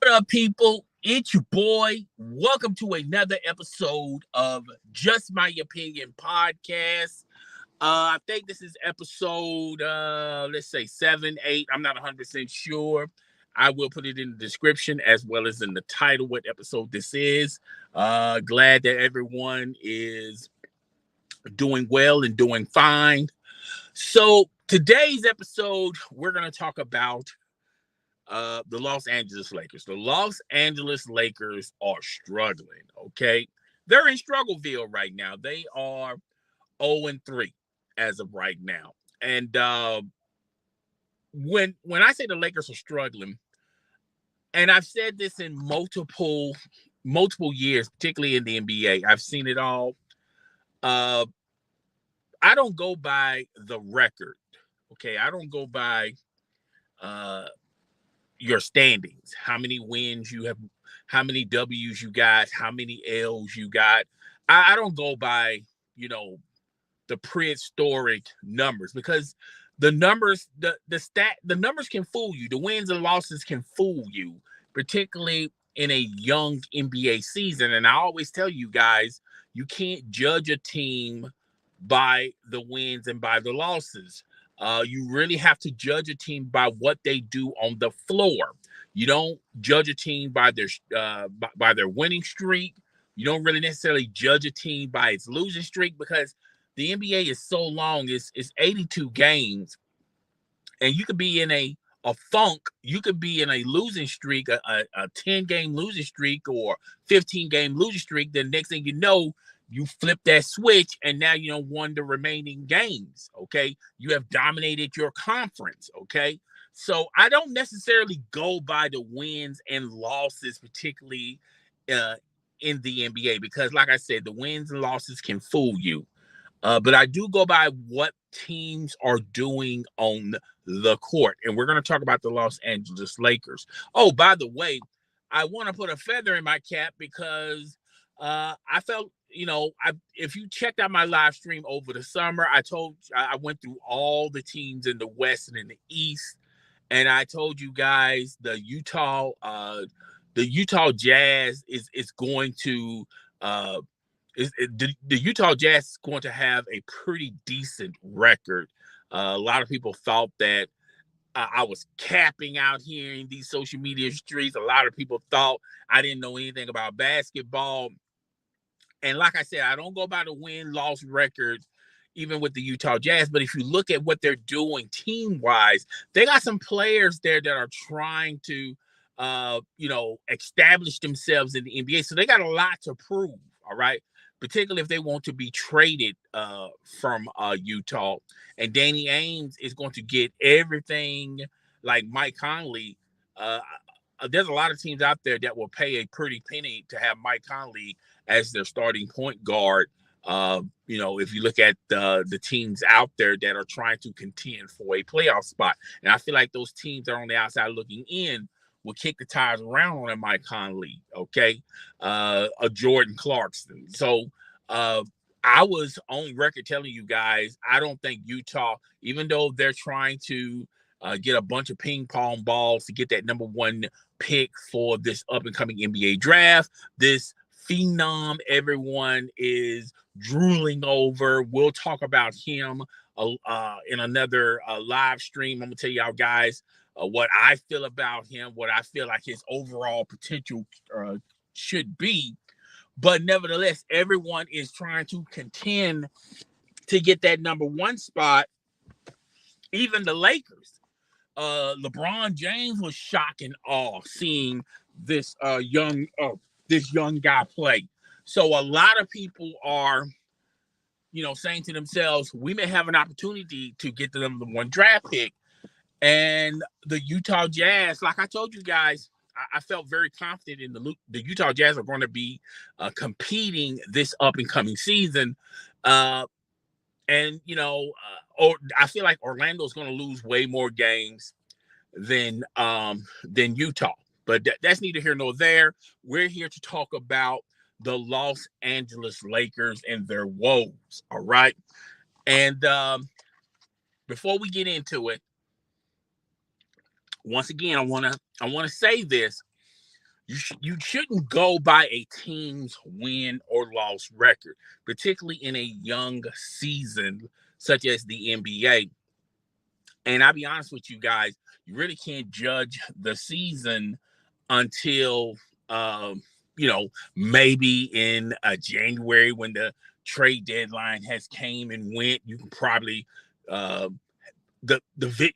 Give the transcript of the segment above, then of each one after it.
What up, people? It's your boy. Welcome to another episode of Just My Opinion podcast. I think this is episode, let's say 7, 8. I'm not 100% sure. I will put it in the description as well as in the title what episode this is. Glad that everyone is doing well and doing fine. So, today's episode, we're going to talk about the Los Angeles Lakers. The Los Angeles Lakers are struggling. Okay, they're in struggleville right now. They are 0-3 as of right now. And when I say the Lakers are struggling, and I've said this in multiple years, particularly in the NBA, I've seen it all. Uh, I don't go by the record. Okay, I don't go by uh your standings, how many wins you have, how many W's you got, how many L's you got. I don't go by, you know, the prehistoric numbers because the numbers, the numbers can fool you. The wins and losses can fool you, particularly in a young NBA season. And I always tell you guys, you can't judge a team by the wins and by the losses. You really have to judge a team by what they do on the floor. You don't judge a team by their winning streak. You don't really necessarily judge a team by its losing streak because the NBA is so long. It's 82 games, and you could be in a funk. You could be in a losing streak, a 10-game losing streak or 15-game losing streak. Then next thing you know, you flip that switch and now you don't won the remaining games. Okay. You have dominated your conference. Okay. So I don't necessarily go by the wins and losses, particularly uh, in the NBA, because like I said, the wins and losses can fool you. But I do go by what teams are doing on the court. And we're going to talk about the Los Angeles Lakers. Oh, by the way, I want to put a feather in my cap because I felt, if you checked out my live stream over the summer, I went through all the teams in the West and in the East. And I told you guys the Utah Jazz is going to the Utah Jazz is going to have a pretty decent record. A lot of people thought that I was capping out here in these social media streets. A lot of people thought I didn't know anything about basketball. And like I said, I don't go by the win-loss record, even with the Utah Jazz. But if you look at what they're doing team-wise, they got some players there that are trying to, establish themselves in the NBA. So they got a lot to prove, all right? Particularly if they want to be traded from Utah. And Danny Ainge is going to get everything like Mike Conley. There's a lot of teams out there that will pay a pretty penny to have Mike Conley as their starting point guard. If you look at the teams out there that are trying to contend for a playoff spot, and I feel like those teams that are on the outside looking in will kick the tires around on a Mike Conley, okay, a Jordan Clarkson. So I was on record telling you guys I don't think Utah, even though they're trying to get a bunch of ping pong balls to get that number one pick for this up and coming NBA draft, this phenom everyone is drooling over. We'll talk about him in another live stream. I'm gonna tell y'all guys what I feel about him, what I feel like his overall potential should be. But nevertheless, everyone is trying to contend to get that number one spot. Even the Lakers. LeBron James was shocked and awe seeing this young guy play. So a lot of people are, saying to themselves, we may have an opportunity to get the number one draft pick. And the Utah Jazz, like I told you guys, I felt very confident in the Utah Jazz are going to be competing this up and coming season. Or I feel like Orlando's going to lose way more games than Utah. But that's neither here nor there. We're here to talk about the Los Angeles Lakers and their woes. All right. And before we get into it, once again, I wanna say this. you shouldn't go by a team's win or loss record, particularly in a young season such as the NBA. And I'll be honest with you guys, you really can't judge the season until maybe in January when the trade deadline has came and went. You can probably uh,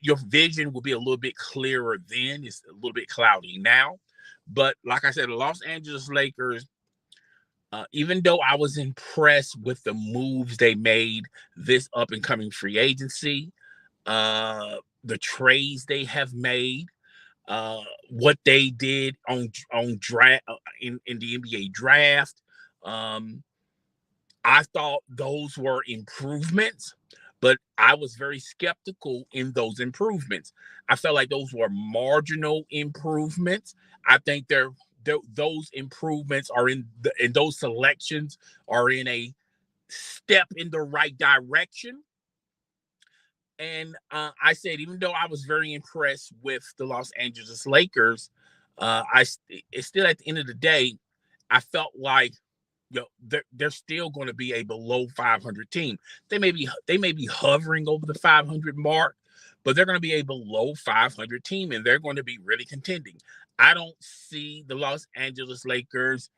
your vision will be a little bit clearer then. It's a little bit cloudy now, but like I said, the Los Angeles Lakers. Even though I was impressed with the moves they made this up and coming free agency, the trades they have made, what they did on draft in the NBA draft. I thought those were improvements, but I was very skeptical in those improvements. I felt like those were marginal improvements. I think those improvements are and those selections are in a step in the right direction. And I said, even though I was very impressed with the Los Angeles Lakers, it's still at the end of the day, I felt like they're still going to be a below 500 team. They may be hovering over the 500 mark, but they're going to be a below 500 team, and they're going to be really contending. I don't see the Los Angeles Lakers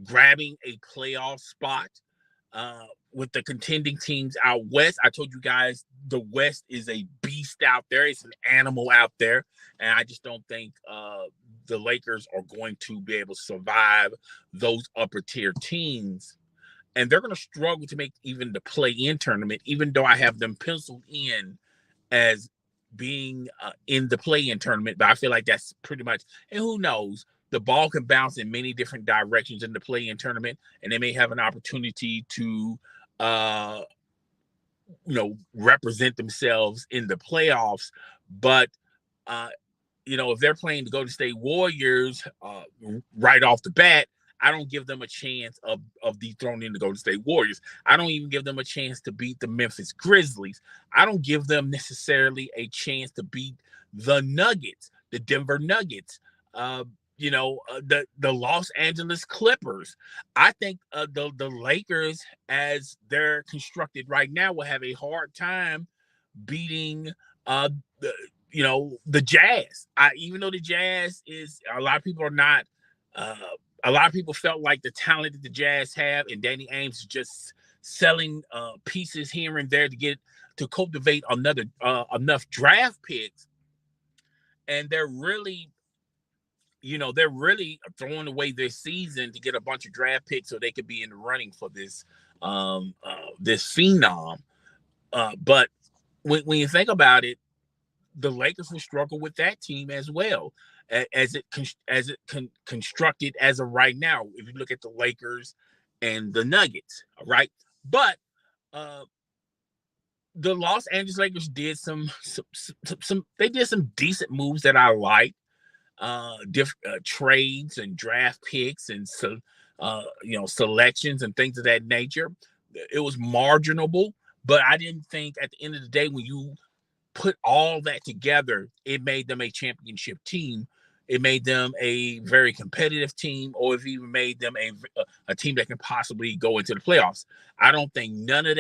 grabbing a playoff spot with the contending teams out west. I told you guys the West is a beast out there. It's an animal out there, and I just don't think the Lakers are going to be able to survive those upper tier teams. And they're going to struggle to make even the play-in tournament, even though I have them penciled in as being in the play-in tournament. But I feel like that's pretty much, and who knows, the ball can bounce in many different directions in the play-in tournament, and they may have an opportunity to represent themselves in the playoffs. But if they're playing the Golden State Warriors right off the bat, I don't give them a chance of dethroning the Golden State Warriors. I don't even give them a chance to beat the Memphis Grizzlies. I don't give them necessarily a chance to beat the Nuggets, the Denver Nuggets, the Los Angeles Clippers. I think the Lakers, as they're constructed right now, will have a hard time beating the Jazz. Even though the Jazz is, a lot of people are not. A lot of people felt like the talent that the Jazz have, and Danny Ainge is just selling pieces here and there to cultivate enough draft picks, and they're really throwing away their season to get a bunch of draft picks so they could be in the running for this phenom. But when you think about it, the Lakers will struggle with that team as well, as it constructed as of right now. If you look at the Lakers and the Nuggets, all right, but the Los Angeles Lakers did some decent moves that I like, trades and draft picks and selections and things of that nature. It was marginable, but I didn't think at the end of the day, when you put all that together, it made them a championship team. It made them a very competitive team, or it even made them a team that can possibly go into the playoffs. I don't think none of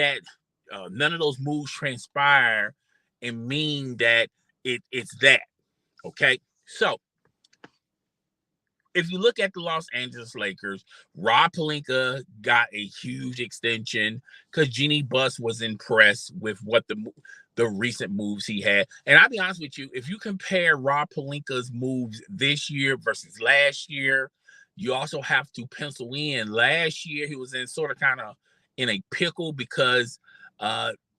those moves transpire and mean that it's that. Okay, so if you look at the Los Angeles Lakers, Rob Pelinka got a huge extension because Jeannie Buss was impressed with what the recent moves he had. And I'll be honest with you, if you compare Rob Pelinka's moves this year versus last year, you also have to pencil in last year he was in sort of kind of in a pickle because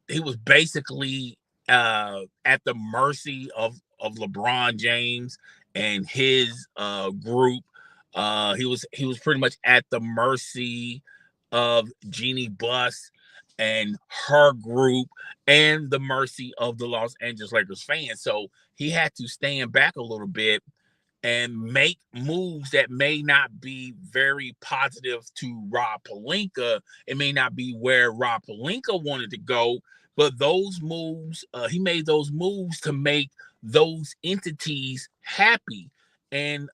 he was basically at the mercy of LeBron James and his group. He was pretty much at the mercy of Jeannie Buss and her group, and the mercy of the Los Angeles Lakers fans. So he had to stand back a little bit and make moves that may not be very positive to Rob Pelinka. It may not be where Rob Pelinka wanted to go, but those moves, he made those moves to make those entities happy. And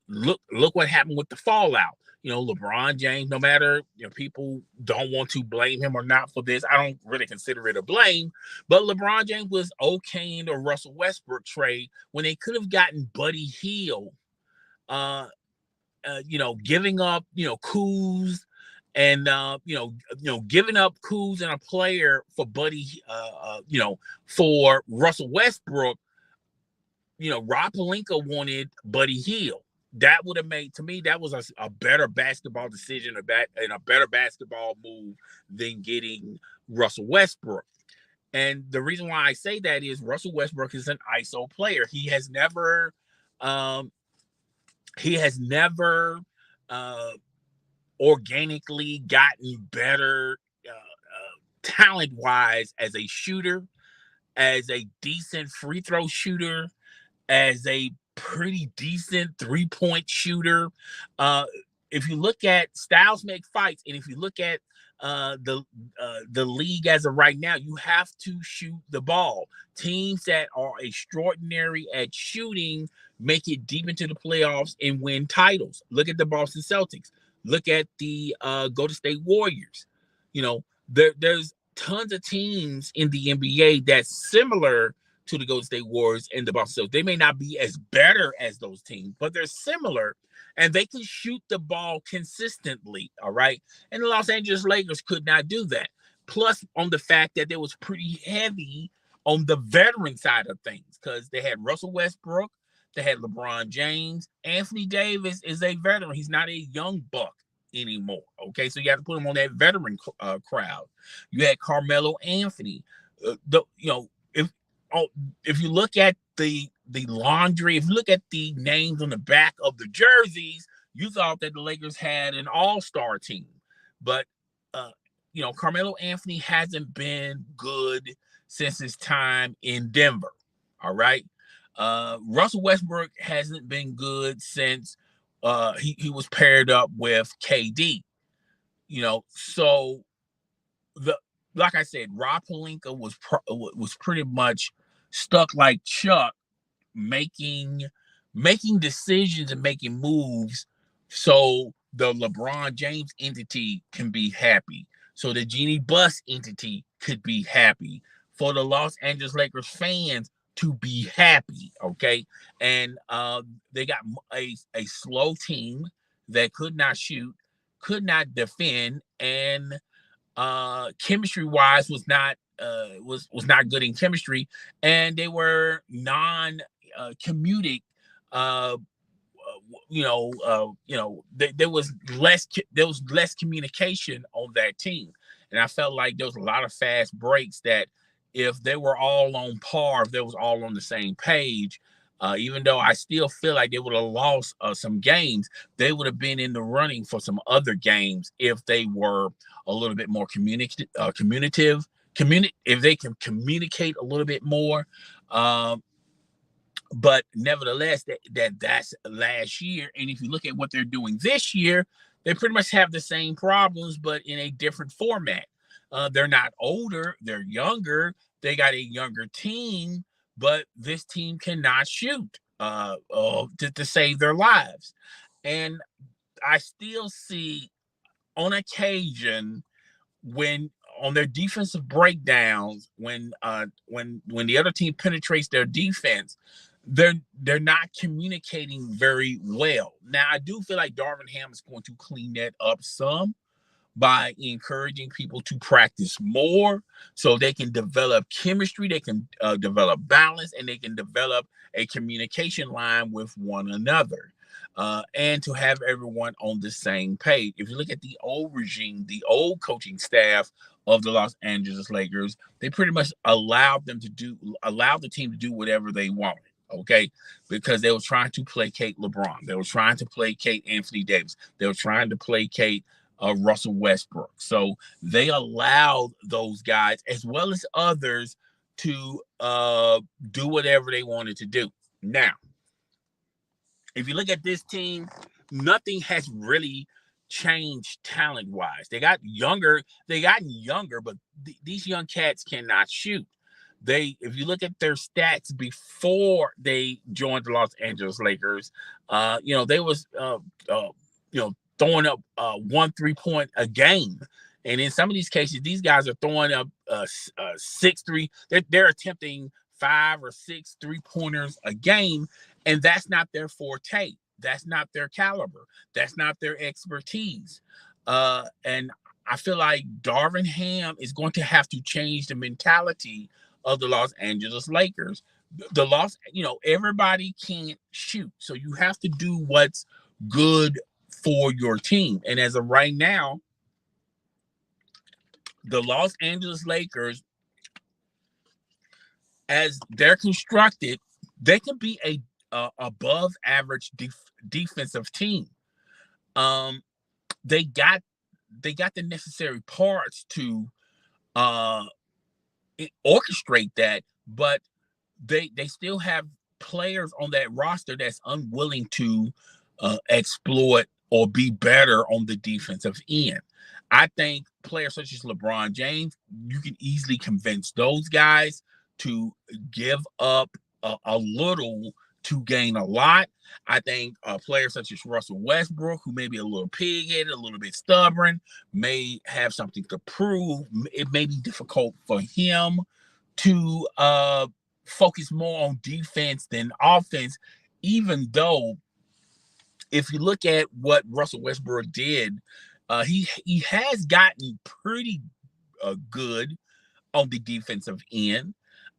look what happened with the fallout. LeBron James, no matter, people don't want to blame him or not for this. I don't really consider it a blame, but LeBron James was okaying the Russell Westbrook trade when they could have gotten Buddy Hield, giving up, Kuz and giving up Kuz and a player for Buddy, for Russell Westbrook. Rob Pelinka wanted Buddy Hield. That would have made, to me, that was a better basketball decision and a better basketball move than getting Russell Westbrook. And the reason why I say that is Russell Westbrook is an ISO player. He has never organically gotten better talent-wise as a shooter, as a decent free throw shooter, as a pretty decent three-point shooter. If you look at styles make fights, and if you look at the league as of right now, you have to shoot the ball. Teams that are extraordinary at shooting make it deep into the playoffs and win titles. Look at the Boston Celtics. Look at the Golden State Warriors. There's tons of teams in the NBA that's similar to the Golden State Warriors and the Boston Celtics. They may not be as better as those teams, but they're similar, and they can shoot the ball consistently, all right? And the Los Angeles Lakers could not do that. Plus, on the fact that they was pretty heavy on the veteran side of things, because they had Russell Westbrook, they had LeBron James. Anthony Davis is a veteran. He's not a young buck anymore, okay? So you have to put him on that veteran crowd. You had Carmelo Anthony. If you look at the laundry, if you look at the names on the back of the jerseys, you thought that the Lakers had an all-star team. But, Carmelo Anthony hasn't been good since his time in Denver, all right? Russell Westbrook hasn't been good since he was paired up with KD. So like I said, Rob Pelinka was pretty much stuck like Chuck, making decisions and making moves so the LeBron James entity can be happy, so the Jeannie Buss entity could be happy, for the Los Angeles Lakers fans to be happy, okay? And they got a slow team that could not shoot, could not defend, and chemistry wise was not good in chemistry, and they were non-comedic. There was less communication on that team, and I felt like there was a lot of fast breaks that if they were all on par, if they was all on the same page, even though I still feel like they would have lost some games, they would have been in the running for some other games if they were a little bit more communicative, if they can communicate a little bit more. But nevertheless, that's last year. And if you look at what they're doing this year, they pretty much have the same problems, but in a different format. They're not older, they're younger. They got a younger team, but this team cannot shoot to save their lives. And I still see on occasion when on their defensive breakdowns, when the other team penetrates their defense, they're not communicating very well. Now, I do feel like Darvin Ham is going to clean that up some by encouraging people to practice more so they can develop chemistry, they can develop balance, and they can develop a communication line with one another, and to have everyone on the same page. If you look at the old regime, the old coaching staff of the Los Angeles Lakers, they pretty much allowed the team to do whatever they wanted. Okay, because they were trying to placate LeBron, they were trying to placate Anthony Davis, they were trying to placate Russell Westbrook. So they allowed those guys as well as others to do whatever they wanted to do. Now, if you look at this team, nothing has really changed talent-wise. They got younger, but these young cats cannot shoot. If you look at their stats before they joined the Los Angeles Lakers, they was throwing up 1 3-point a game. And in some of these cases, these guys are throwing up 6 3. They're attempting 5 or 6 3-pointers a game, and that's not their forte. That's not their caliber. That's not their expertise. And I feel like Darvin Ham is going to have to change the mentality of the Los Angeles Lakers. Everybody can't shoot, so you have to do what's good for your team. And as of right now, the Los Angeles Lakers, as they're constructed, they can be a above average defensive team. They got the necessary parts to orchestrate that, but they still have players on that roster that's unwilling to exploit or be better on the defensive end. I think players such as LeBron James, you can easily convince those guys to give up a little to gain a lot. I think players such as Russell Westbrook, who may be a little pig-headed, a little bit stubborn, may have something to prove. It may be difficult for him to focus more on defense than offense, even though if you look at what Russell Westbrook did, he has gotten pretty good on the defensive end.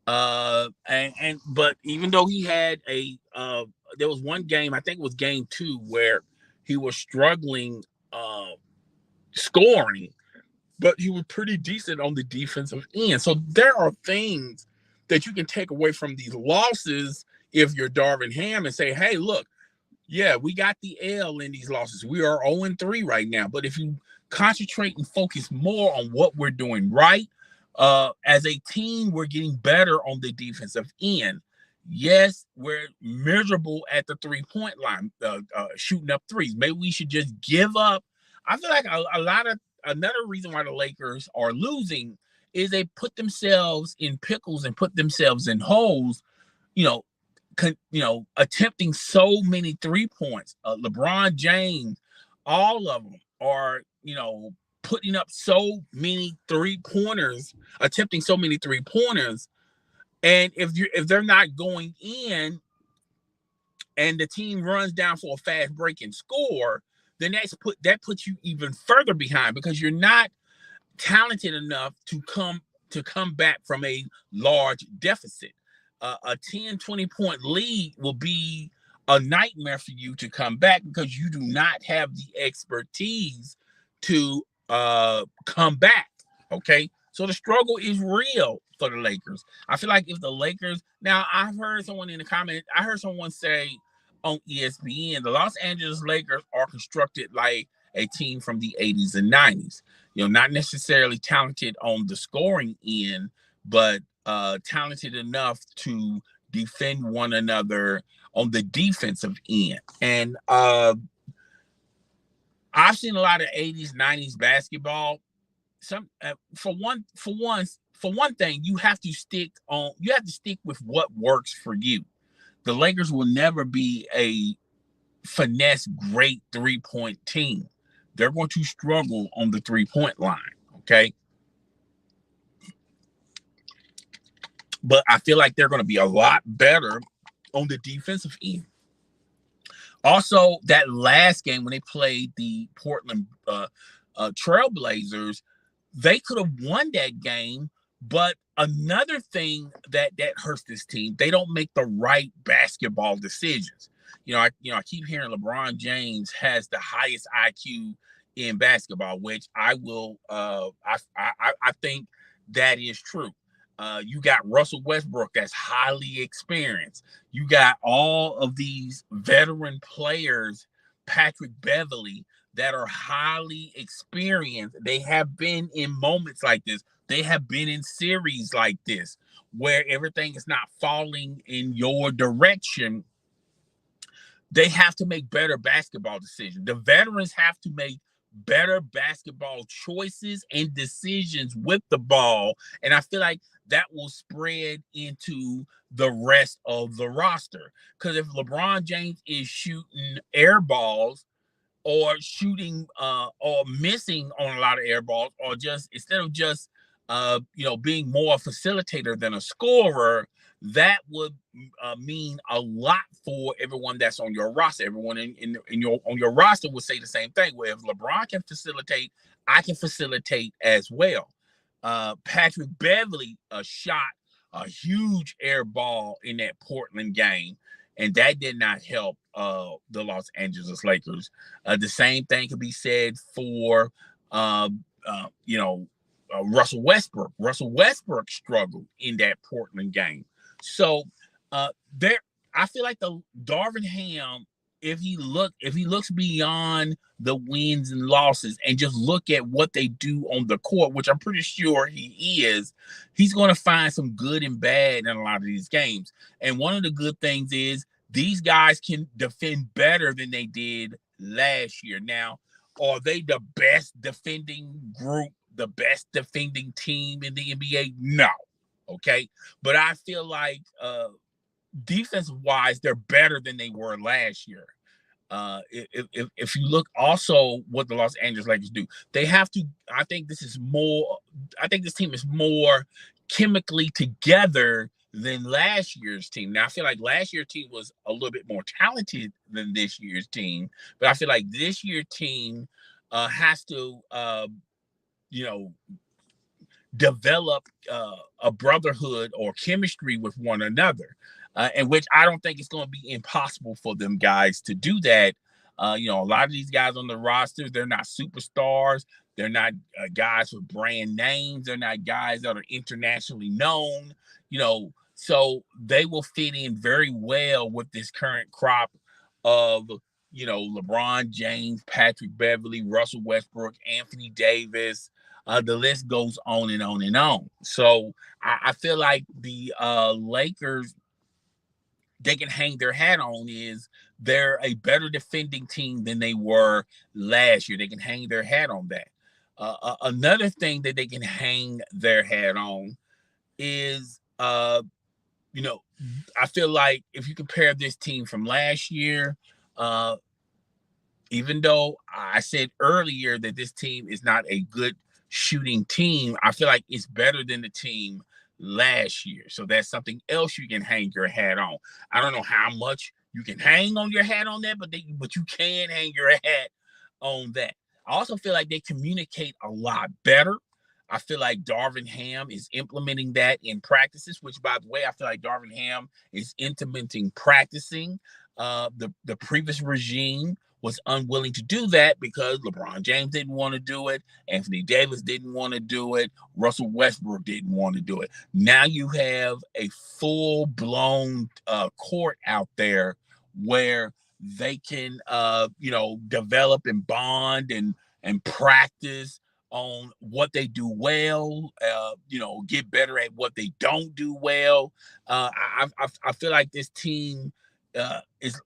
But even though he had there was one game, I think it was game 2, where he was struggling scoring, but he was pretty decent on the defensive end. So there are things that you can take away from these losses if you're Darvin Ham and say, hey, look, yeah, we got the L in these losses. We are 0-3 right now. But if you concentrate and focus more on what we're doing right, as a team, we're getting better on the defensive end. Yes, we're miserable at the 3-point line, shooting up threes. Maybe we should just give up. I feel like another reason why the Lakers are losing is they put themselves in pickles and put themselves in holes, attempting so many 3 points. LeBron James, all of them are, putting up so many 3-pointers, attempting so many 3-pointers. And if they're not going in and the team runs down for a fast break and score, then that puts you even further behind because you're not talented enough to come back from a large deficit. A 10, 20-point lead will be a nightmare for you to come back because you do not have the expertise to come back. Okay, so the struggle is real for the Lakers. I feel like if the Lakers, now I've heard someone in the comment, I heard someone say on ESPN, the Los Angeles Lakers are constructed like a team from the 80s and 90s. Not necessarily talented on the scoring end, but talented enough to defend one another on the defensive end. And I've seen a lot of 80s, 90s basketball. For one thing, you have to stick with what works for you. The Lakers will never be a finesse great 3-point team. They're going to struggle on the 3-point line. Okay. But I feel like they're going to be a lot better on the defensive end. Also, that last game when they played the Portland Trailblazers, they could have won that game. But another thing that hurts this team, they don't make the right basketball decisions. I keep hearing LeBron James has the highest IQ in basketball, which I think that is true. You got Russell Westbrook that's highly experienced. You got all of these veteran players, Patrick Beverley, that are highly experienced. They have been in moments like this. They have been in series like this where everything is not falling in your direction. They have to make better basketball decisions. The veterans have to make better basketball choices and decisions with the ball. And I feel like that will spread into the rest of the roster. Because if LeBron James is shooting air balls, or shooting or missing on a lot of air balls, or just instead of just being more a facilitator than a scorer, that would mean a lot for everyone that's on your roster. Everyone in your on your roster would say the same thing. Where if LeBron can facilitate, I can facilitate as well. Patrick Beverly shot a huge air ball in that Portland game, and that did not help the Los Angeles Lakers. The same thing could be said for uh, Russell Westbrook. Russell Westbrook struggled in that Portland game. So there, I feel like the Darvin Ham, if he looks beyond the wins and losses and just look at what they do on the court, which I'm pretty sure he is, he's going to find some good and bad in a lot of these games. And one of the good things is these guys can defend better than they did last year. Now, are they the best defending group, the best defending team in the NBA? No. Okay. But I feel like defensive wise, they're better than they were last year. If you look also what the Los Angeles Lakers do, they have to. I think this team is more chemically together than last year's team. Now I feel like last year's team was a little bit more talented than this year's team, but I feel like this year's team has to, develop a brotherhood or chemistry with one another, in which I don't think it's going to be impossible for them guys to do that. A lot of these guys on the roster, they're not superstars. They're not guys with brand names. They're not guys that are internationally known, so they will fit in very well with this current crop of, LeBron James, Patrick Beverly, Russell Westbrook, Anthony Davis. The list goes on and on and on. So I feel like the Lakers, they can hang their hat on is they're a better defending team than they were last year. They can hang their hat on that. Another thing that they can hang their hat on is, I feel like if you compare this team from last year, even though I said earlier that this team is not a good shooting team, I feel like it's better than the team last year. So that's something else you can hang your hat on. I don't know how much you can hang on your hat on that, but you can hang your hat on that. I also feel like they communicate a lot better. I feel like Darvin Ham is implementing that in practices, which, by the way, I feel like Darvin Ham is practicing. The previous regime was unwilling to do that because LeBron James didn't want to do it. Anthony Davis didn't want to do it. Russell Westbrook didn't want to do it. Now you have a full-blown court out there where they can, develop and bond and practice on what they do well, get better at what they don't do well. I feel like this team is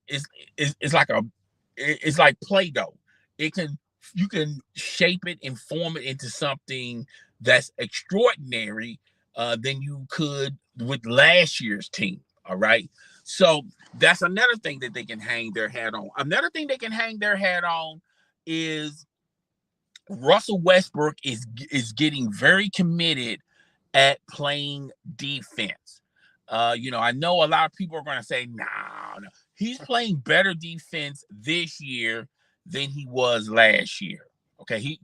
like Play-Doh. You can shape it and form it into something that's extraordinary than you could with last year's team. All right. So that's another thing that they can hang their hat on. Another thing they can hang their hat on is Russell Westbrook is getting very committed at playing defense. I know a lot of people are going to say, no, he's playing better defense this year than he was last year. Okay,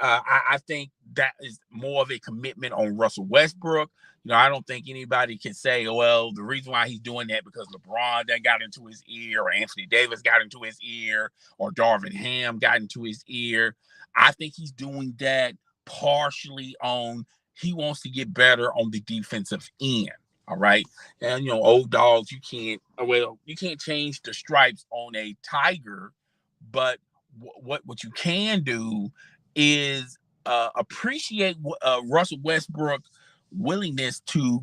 I think that is more of a commitment on Russell Westbrook. I don't think anybody can say, well, the reason why he's doing that because LeBron that got into his ear, or Anthony Davis got into his ear, or Darvin Ham got into his ear. I think he's doing that partially on he wants to get better on the defensive end. All right. And, old dogs, you can't change the stripes on a tiger, but what you can do is appreciate Russell Westbrook's willingness to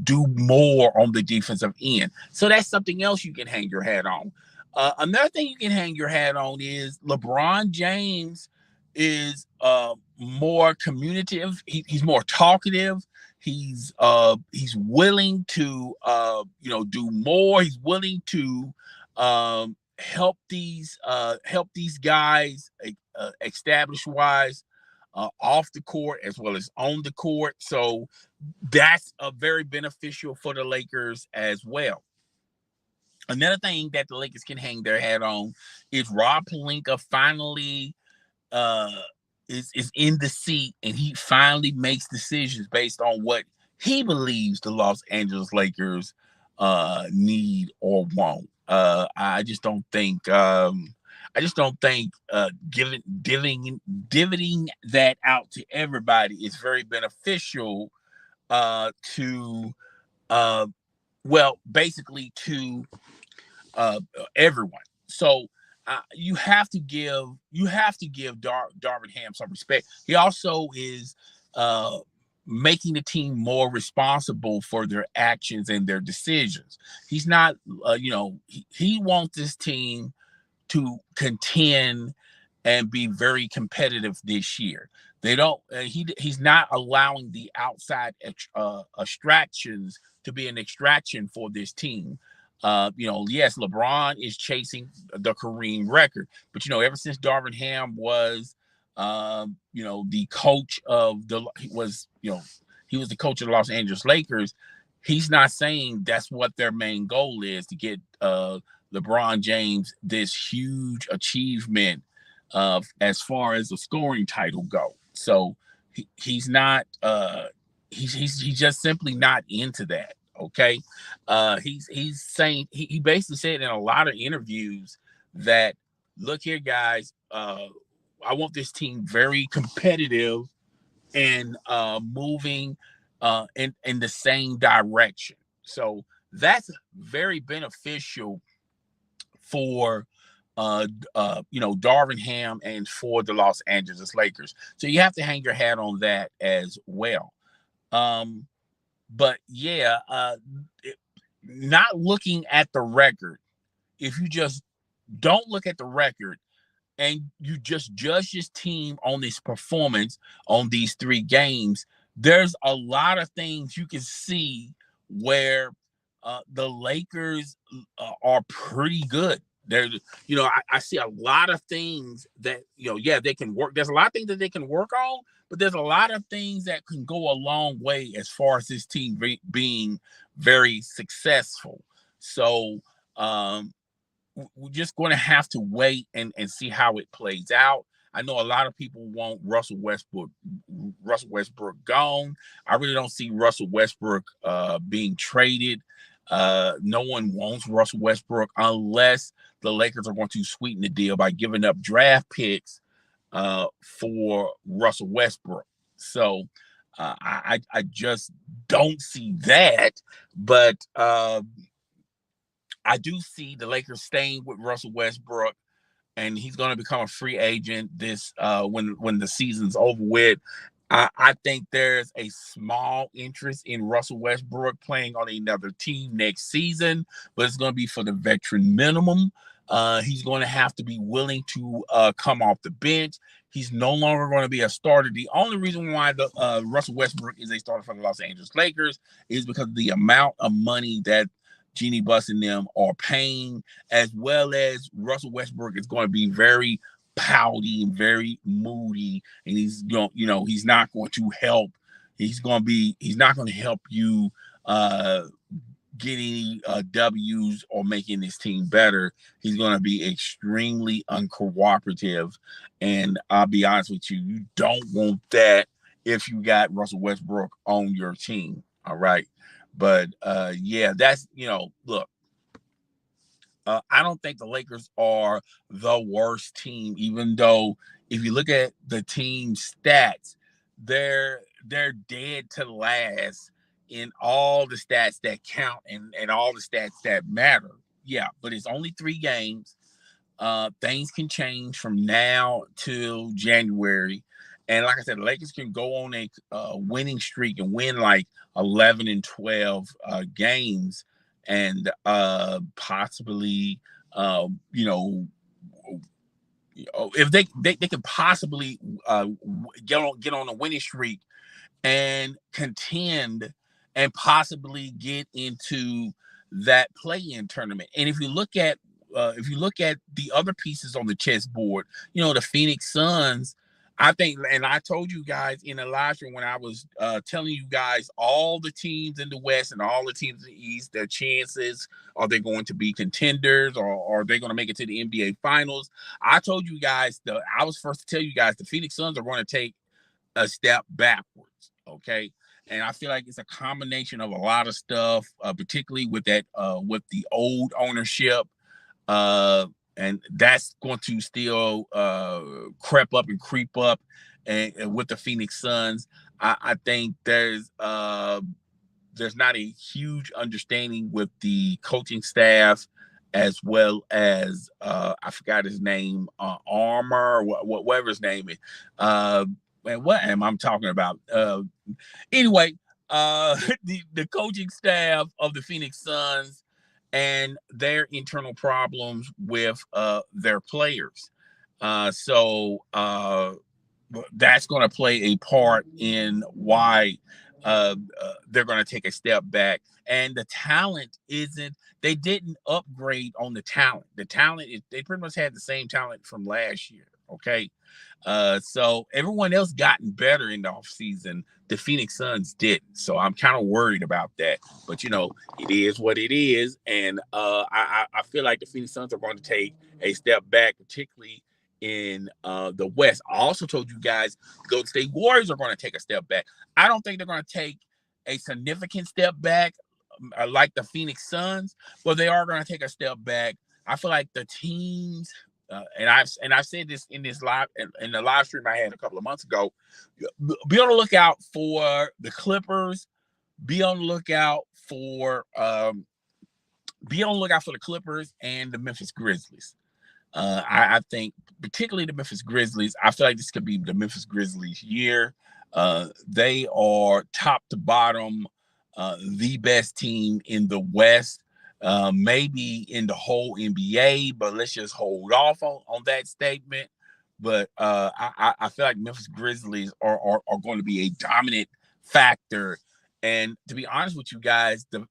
do more on the defensive end. So that's something else you can hang your hat on. Another thing you can hang your hat on is LeBron James is more communicative. He's more talkative. He's willing to do more. He's willing to help these guys establish wise off the court as well as on the court. So that's very beneficial for the Lakers as well. Another thing that the Lakers can hang their hat on is Rob Pelinka finally uh, is in the seat, and he finally makes decisions based on what he believes the Los Angeles Lakers need or want. I just don't think dividing that out to everybody is very beneficial to basically to everyone. So you have to give Darvin Ham some respect. He also is making the team more responsible for their actions and their decisions. He's not, he wants this team to contend and be very competitive this year. They don't. He's not allowing the outside extractions to be an extraction for this team. Yes, LeBron is chasing the Kareem record, but ever since Darvin Ham was, the coach of he was the coach of the Los Angeles Lakers. He's not saying that's what their main goal is to get LeBron James this huge achievement as far as the scoring title go. So he's not. He's just simply not into that. Okay, he's saying he basically said in a lot of interviews that, look here, guys, I want this team very competitive and moving in the same direction. So that's very beneficial for Darvin Ham and for the Los Angeles Lakers. So you have to hang your hat on that as well. But yeah, not looking at the record, if you just don't look at the record and you just judge this team on this performance on these 3 games, there's a lot of things you can see where the Lakers are pretty good. There's, I see a lot of things that, they can work. There's a lot of things that they can work on, but there's a lot of things that can go a long way as far as this team being very successful. So we're just going to have to wait and see how it plays out. I know a lot of people want Russell Westbrook gone. I really don't see Russell Westbrook being traded. No one wants Russell Westbrook unless the Lakers are going to sweeten the deal by giving up draft picks for Russell Westbrook. So I just don't see that. But I do see the Lakers staying with Russell Westbrook, and he's going to become a free agent this when the season's over with. I think there's a small interest in Russell Westbrook playing on another team next season, but it's going to be for the veteran minimum. He's going to have to be willing to come off the bench. He's no longer going to be a starter. The only reason why the Russell Westbrook is a starter for the Los Angeles Lakers is because of the amount of money that Jeannie Buss and them are paying, as well as Russell Westbrook is going to be very pouty and very moody, and he's not going to help. He's not going to help you get any W's or making this team better. He's going to be extremely uncooperative, and I'll be honest with you, you don't want that if you got Russell Westbrook on your team. All right. But yeah, that's, look, I don't think the Lakers are the worst team, even though if you look at the team stats, they're dead to last in all the stats that count and all the stats that matter. Yeah, but it's only 3 games. Things can change from now till January. And like I said, the Lakers can go on a winning streak and win like 11 and 12 games and possibly You know, if they could possibly get on a winning streak and contend and possibly get into that play-in tournament. And if you look at the other pieces on the chessboard, the Phoenix Suns, I think, and I told you guys in the live stream when I was telling you guys all the teams in the West and all the teams in the East, their chances, are they going to be contenders or are they going to make it to the NBA Finals? I told you guys, I was first to tell you guys the Phoenix Suns are going to take a step backwards. Okay. And I feel like it's a combination of a lot of stuff, particularly with with the old ownership. And that's going to still creep up. And with the Phoenix Suns, I think there's not a huge understanding with the coaching staff, as well as I forgot his name, Armor, whatever his name is. And what am I talking about? Anyway, the coaching staff of the Phoenix Suns and their internal problems with their players. So that's going to play a part in why they're going to take a step back. And the talent they didn't upgrade on the talent. The talent, they pretty much had the same talent from last year. Okay. So everyone else gotten better in the offseason. The Phoenix Suns didn't. So I'm kind of worried about that. But, it is what it is. And I feel like the Phoenix Suns are going to take a step back, particularly in the West. I also told you guys the Golden State Warriors are going to take a step back. I don't think they're going to take a significant step back like the Phoenix Suns, but they are going to take a step back. I feel like the teams, and I've said this in the live stream I had a couple of months ago. Be on the lookout for the Clippers. Be on the lookout for the Clippers and the Memphis Grizzlies. I think particularly the Memphis Grizzlies. I feel like this could be the Memphis Grizzlies year. They are top to bottom the best team in the West. Maybe in the whole NBA, but let's just hold off on that statement. But I feel like Memphis Grizzlies are going to be a dominant factor. And to be honest with you guys, the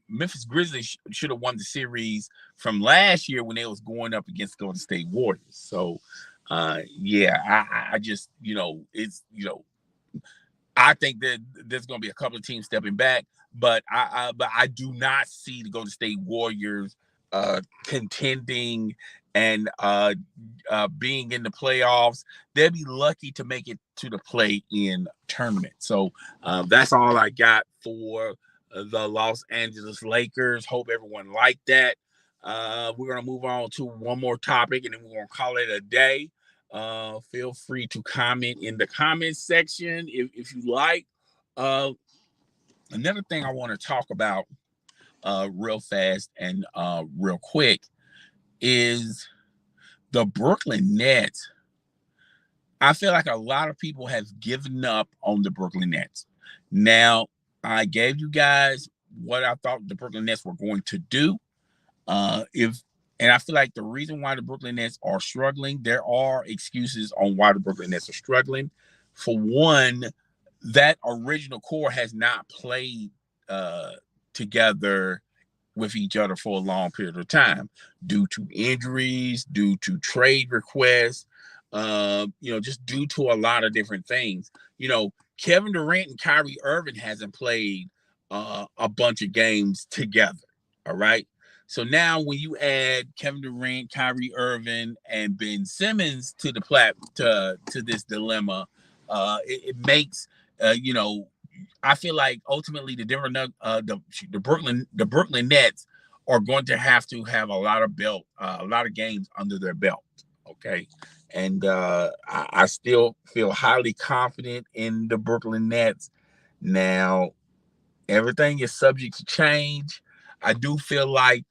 Memphis Grizzlies should have won the series from last year when they was going up against Golden State Warriors. So, I just, I think that there's going to be a couple of teams stepping back, but I do not see the Golden State Warriors contending and being in the playoffs. They'll be lucky to make it to the play-in tournament. So that's all I got for the Los Angeles Lakers. Hope everyone liked that. We're going to move on to one more topic, and then we're going to call it a day. Feel free to comment in the comments section if you like. Another thing I want to talk about real fast and real quick is the Brooklyn Nets. I feel like a lot of people have given up on the Brooklyn Nets. Now, I gave you guys what I thought the Brooklyn Nets were going to do. And I feel like the reason why the Brooklyn Nets are struggling, there are excuses on why the Brooklyn Nets are struggling. For one, that original core has not played together with each other for a long period of time due to injuries, due to trade requests, just due to a lot of different things. Kevin Durant and Kyrie Irving hasn't played a bunch of games together. All right. So now when you add Kevin Durant, Kyrie Irving, and Ben Simmons to the to this dilemma, it makes I feel like ultimately the Brooklyn Nets are going to have a lot of games under their belt. Okay. And I still feel highly confident in the Brooklyn Nets. Now, everything is subject to change. I do feel like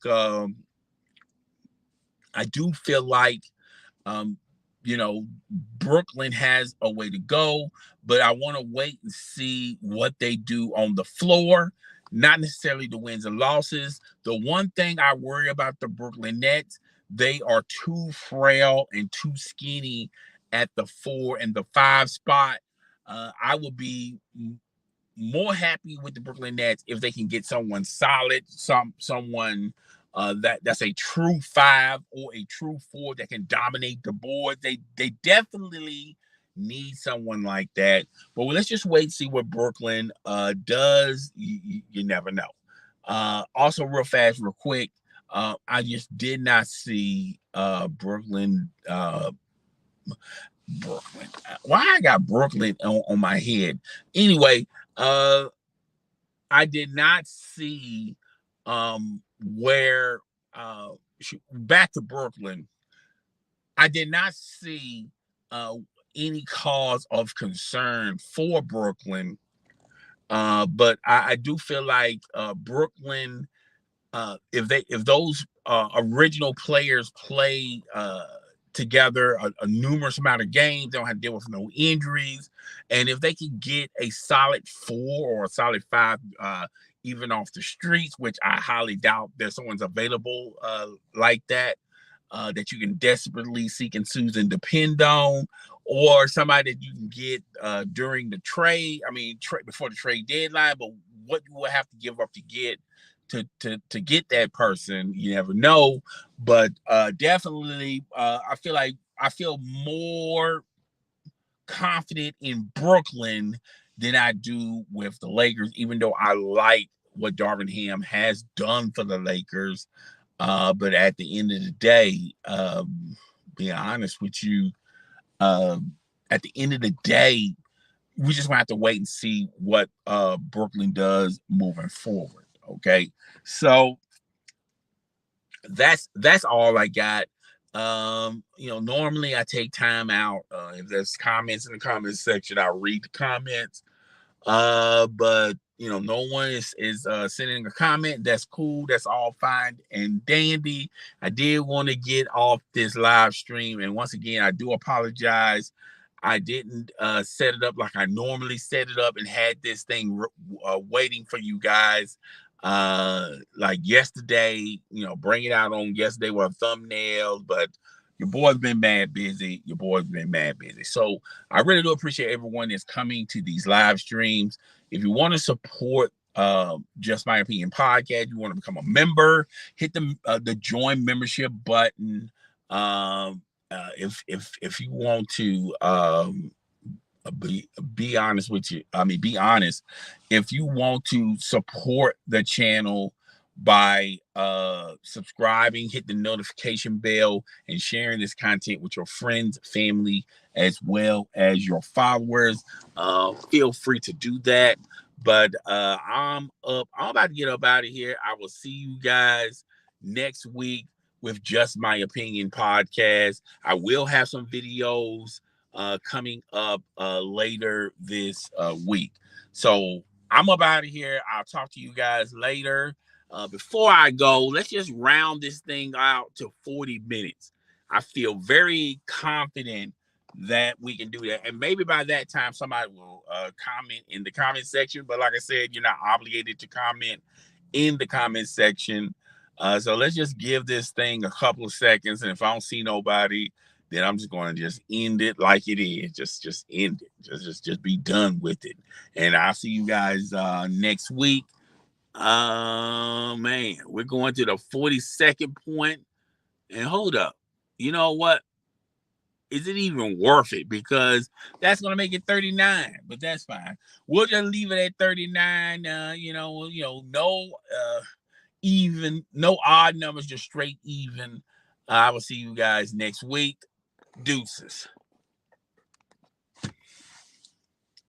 Brooklyn has a way to go, but I want to wait and see what they do on the floor. not necessarily the wins and losses. The one thing I worry about the Brooklyn Nets, they are too frail and too skinny at the 4 and the 5 spot. I would be more happy with the Brooklyn Nets if they can get someone solid, someone that's a true 5 or a true 4 that can dominate the board. They definitely need someone like that. But let's just wait and see what Brooklyn does. You never know. Also, real fast, real quick, I just did not see Brooklyn. Brooklyn. Why I got Brooklyn on my head? Anyway, I did not see where back to Brooklyn. I did not see any cause of concern for Brooklyn, but I do feel like Brooklyn, if those original players play together a numerous amount of games, they don't have to deal with no injuries, and if they can get a solid 4 or a solid 5 even off the streets, which I highly doubt there's someone's available like that, that you can desperately seek and soothe and depend on, or somebody that you can get during the trade. I mean, before the trade deadline, but what you will have to give up to get to get that person, you never know. But definitely, I feel more confident in Brooklyn than I do with the Lakers, even though I like what Darvin Ham has done for the Lakers. But at the end of the day, being honest with you, at the end of the day, we just want to have to wait and see what Brooklyn does moving forward. Okay, so that's all I got. Normally I take time out. If there's comments in the comments section, I'll read the comments. But no one is sending a comment. That's cool. That's all fine and dandy. I did want to get off this live stream, and once again, I do apologize. I didn't set it up like I normally set it up and had this thing waiting for you guys like yesterday, bring it out on yesterday with thumbnails, but your boy's been mad busy. So I really do appreciate everyone that's coming to these live streams. If you want to support Just My Opinion podcast, you want to become a member, hit the join membership button. If you want to be honest with you, be honest. If you want to support the channel by subscribing, hit the notification bell, and sharing this content with your friends, family, as well as your followers, feel free to do that. But I'm about to get up out of here. I will see you guys next week with Just My Opinion podcast. I will have some videos coming up later this week. So I'm up out of here. I'll talk to you guys later. Before I go, let's just round this thing out to 40 minutes. I feel very confident that we can do that. And maybe by that time, somebody will comment in the comment section. But like I said, you're not obligated to comment in the comment section. So let's just give this thing a couple of seconds. And if I don't see nobody, then I'm just going to just end it like it is. Just end it. Just be done with it. And I'll see you guys next week. Man, we're going to the 42nd point. And hold up. You know what? Is it even worth it? Because that's going to make it 39, but that's fine. We'll just leave it at 39. No odd numbers, just straight even. I will see you guys next week. Deuces.